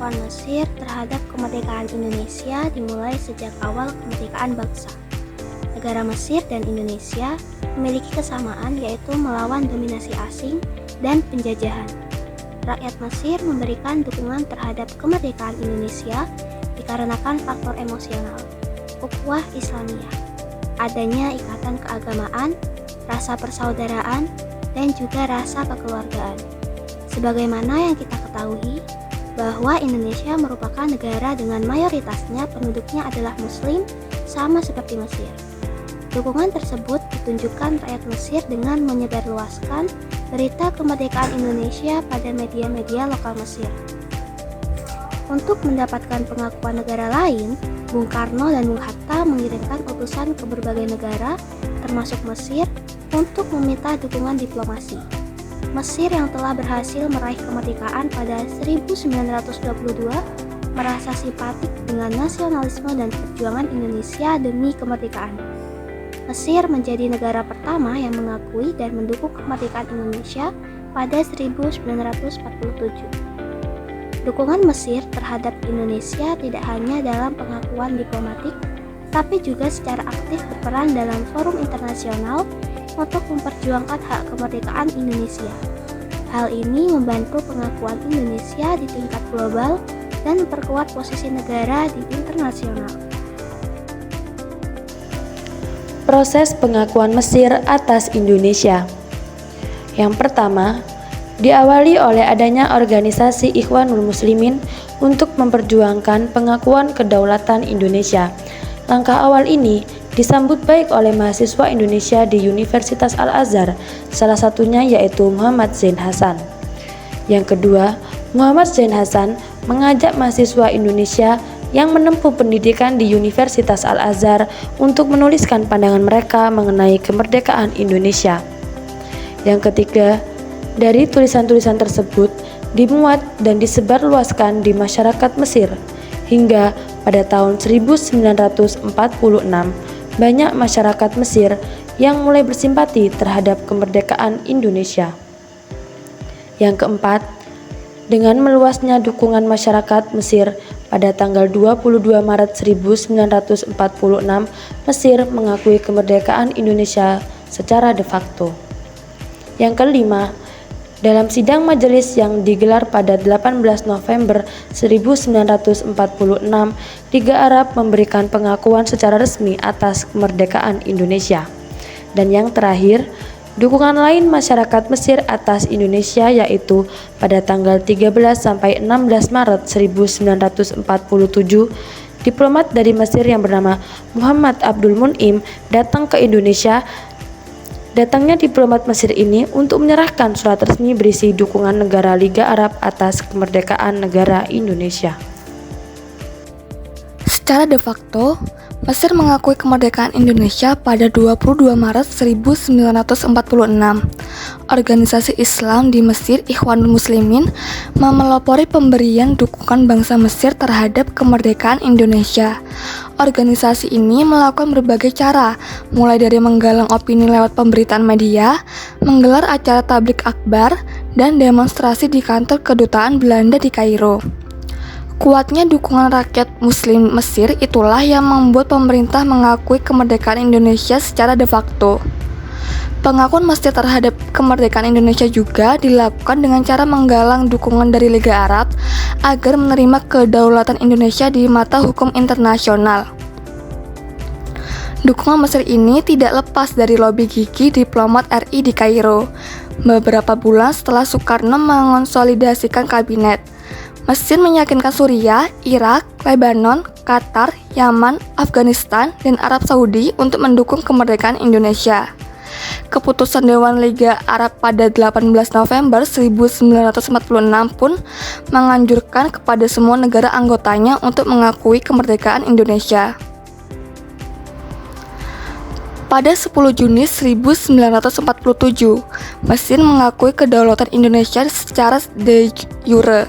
pengakuan Mesir terhadap kemerdekaan Indonesia dimulai sejak awal kemerdekaan bangsa. Negara Mesir dan Indonesia memiliki kesamaan, yaitu melawan dominasi asing dan penjajahan. Rakyat Mesir memberikan dukungan terhadap kemerdekaan Indonesia dikarenakan faktor emosional, ukhuwah Islamiyah, adanya ikatan keagamaan, rasa persaudaraan, dan juga rasa kekeluargaan. Sebagaimana yang kita ketahui, bahwa Indonesia merupakan negara dengan mayoritasnya penduduknya adalah Muslim, sama seperti Mesir. Dukungan tersebut ditunjukkan rakyat Mesir dengan menyebarluaskan berita kemerdekaan Indonesia pada media-media lokal Mesir. Untuk mendapatkan pengakuan negara lain, Bung Karno dan Bung Hatta mengirimkan utusan ke berbagai negara, termasuk Mesir, untuk meminta dukungan diplomasi. Mesir yang telah berhasil meraih kemerdekaan pada 1922 merasa simpatik dengan nasionalisme dan perjuangan Indonesia demi kemerdekaan. Mesir menjadi negara pertama yang mengakui dan mendukung kemerdekaan Indonesia pada 1947. Dukungan Mesir terhadap Indonesia tidak hanya dalam pengakuan diplomatik, tapi juga secara aktif berperan dalam forum internasional untuk memperjuangkan hak kemerdekaan Indonesia. Hal ini membantu pengakuan Indonesia di tingkat global dan memperkuat posisi negara di internasional. Proses pengakuan Mesir atas Indonesia. Yang pertama, diawali oleh adanya organisasi Ikhwanul Muslimin untuk memperjuangkan pengakuan kedaulatan Indonesia. Langkah awal ini disambut baik oleh mahasiswa Indonesia di Universitas Al-Azhar, salah satunya yaitu Muhammad Zain Hasan. Yang kedua, Muhammad Zain Hasan mengajak mahasiswa Indonesia yang menempuh pendidikan di Universitas Al-Azhar untuk menuliskan pandangan mereka mengenai kemerdekaan Indonesia. Yang ketiga, dari tulisan-tulisan tersebut dimuat dan disebarluaskan di masyarakat Mesir, hingga pada tahun 1946 banyak masyarakat Mesir yang mulai bersimpati terhadap kemerdekaan Indonesia. Yang keempat, dengan meluasnya dukungan masyarakat Mesir, pada tanggal 22 Maret 1946, Mesir mengakui kemerdekaan Indonesia secara de facto. Yang kelima, dalam sidang majelis yang digelar pada 18 November 1946, Liga Arab memberikan pengakuan secara resmi atas kemerdekaan Indonesia. Dan yang terakhir, dukungan lain masyarakat Mesir atas Indonesia yaitu pada tanggal 13 sampai 16 Maret 1947, diplomat dari Mesir yang bernama Muhammad Abdul Mun'im datang ke Indonesia. Datangnya diplomat Mesir ini untuk menyerahkan surat resmi berisi dukungan negara Liga Arab atas kemerdekaan negara Indonesia. Secara de facto, Mesir mengakui kemerdekaan Indonesia pada 22 Maret 1946. Organisasi Islam di Mesir, Ikhwanul Muslimin, memelopori pemberian dukungan bangsa Mesir terhadap kemerdekaan Indonesia. Organisasi ini melakukan berbagai cara, mulai dari menggalang opini lewat pemberitaan media, menggelar acara tablik akbar, dan demonstrasi di kantor kedutaan Belanda di Kairo. Kuatnya dukungan rakyat Muslim Mesir itulah yang membuat pemerintah mengakui kemerdekaan Indonesia secara de facto. Pengakuan Mesir terhadap kemerdekaan Indonesia juga dilakukan dengan cara menggalang dukungan dari Liga Arab agar menerima kedaulatan Indonesia di mata hukum internasional. Dukungan Mesir ini tidak lepas dari lobi gigih diplomat RI di Kairo. Beberapa bulan setelah Soekarno mengonsolidasikan kabinet, Mesir meyakinkan Suriah, Irak, Lebanon, Qatar, Yaman, Afghanistan, dan Arab Saudi untuk mendukung kemerdekaan Indonesia. Keputusan Dewan Liga Arab pada 18 November 1946 pun menganjurkan kepada semua negara anggotanya untuk mengakui kemerdekaan Indonesia. Pada 10 Juni 1947, Mesir mengakui kedaulatan Indonesia secara de jure,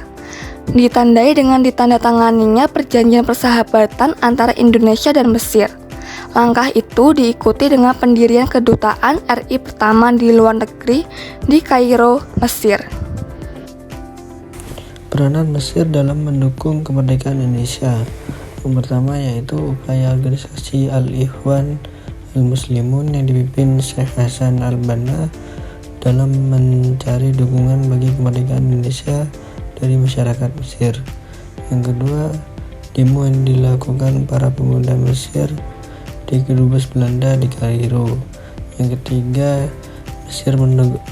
ditandai dengan ditandatanganinya perjanjian persahabatan antara Indonesia dan Mesir. Langkah itu diikuti dengan pendirian kedutaan RI pertama di luar negeri di Kairo, Mesir. Peranan Mesir dalam mendukung kemerdekaan Indonesia. Yang pertama yaitu upaya organisasi Al-Ikhwan Al-Muslimun yang dipimpin Syekh Hasan Al-Banna dalam mencari dukungan bagi kemerdekaan Indonesia dari masyarakat Mesir. Yang kedua, demo yang dilakukan para pemuda Mesir di kedubes Belanda di Kairo. Yang ketiga, Mesir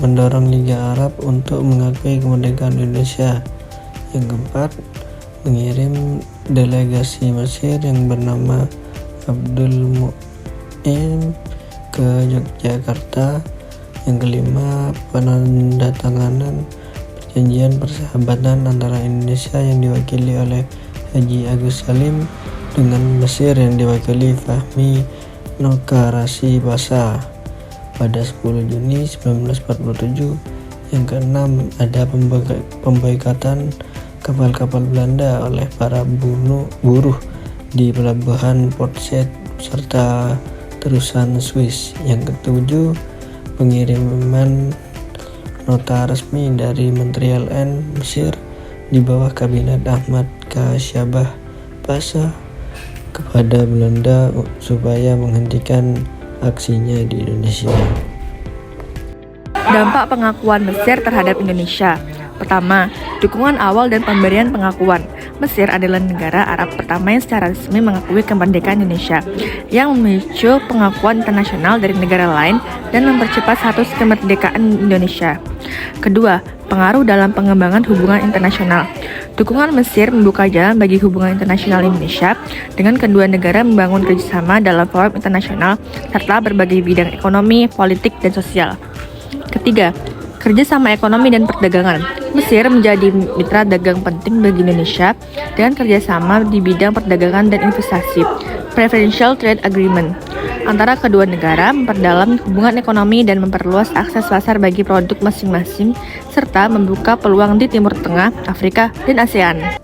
mendorong Liga Arab untuk mengakui kemerdekaan Indonesia. Yang keempat, mengirim delegasi Mesir yang bernama Abdul Mu'in ke Yogyakarta. Yang kelima, penandatanganan perjanjian persahabatan antara Indonesia yang diwakili oleh Haji Agus Salim dengan Mesir yang diwakili Fahmi Nokarasi Pasha pada 10 Juni 1947. Yang keenam, ada pemboikatan kapal-kapal Belanda oleh para buruh di pelabuhan Port Said serta terusan Swiss. Yang ketujuh, pengiriman nota resmi dari Menteri LN Mesir di bawah kabinet Ahmad Kasyabah Pasha kepada Belanda supaya menghentikan aksinya di Indonesia. Dampak pengakuan Mesir terhadap Indonesia. Pertama, dukungan awal dan pemberian pengakuan. Mesir adalah negara Arab pertama yang secara resmi mengakui kemerdekaan Indonesia, yang memicu pengakuan internasional dari negara lain dan mempercepat status kemerdekaan Indonesia. Kedua, pengaruh dalam pengembangan hubungan internasional. Dukungan Mesir membuka jalan bagi hubungan internasional Indonesia dengan kedua negara membangun kerjasama dalam forum internasional serta berbagai bidang ekonomi, politik, dan sosial. Ketiga, kerjasama ekonomi dan perdagangan. Mesir menjadi mitra dagang penting bagi Indonesia dengan kerjasama di bidang perdagangan dan investasi, Preferential Trade Agreement, antara kedua negara, memperdalam hubungan ekonomi dan memperluas akses pasar bagi produk masing-masing, serta membuka peluang di Timur Tengah, Afrika, dan ASEAN.